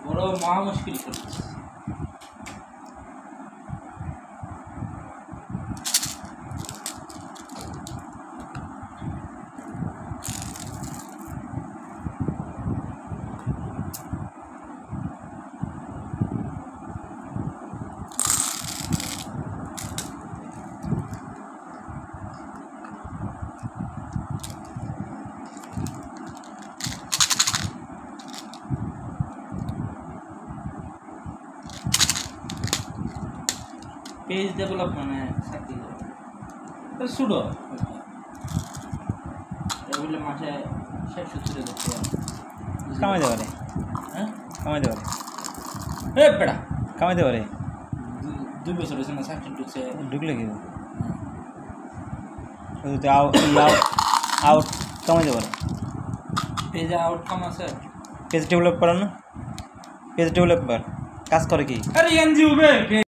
বড় মহা মুশকিল করতেছে। পেজ ডেভেলপ মানে চাকরি শুডো এগুলো মাসে 670 করতে কামাইতে পারে। হ্যাঁ কামাইতে পারে। বেড়া কামাইতে পারে। 2 বছর হয়েছে না চাকরি ঢুকছে। ঢুকলে কি আউট কামাইতে পারে। পেজে আউটকাম আছে। পেজ ডেভেলপ করার না, পেজ ডেভেলপার কাজ করে কি? আরে এনজিও বে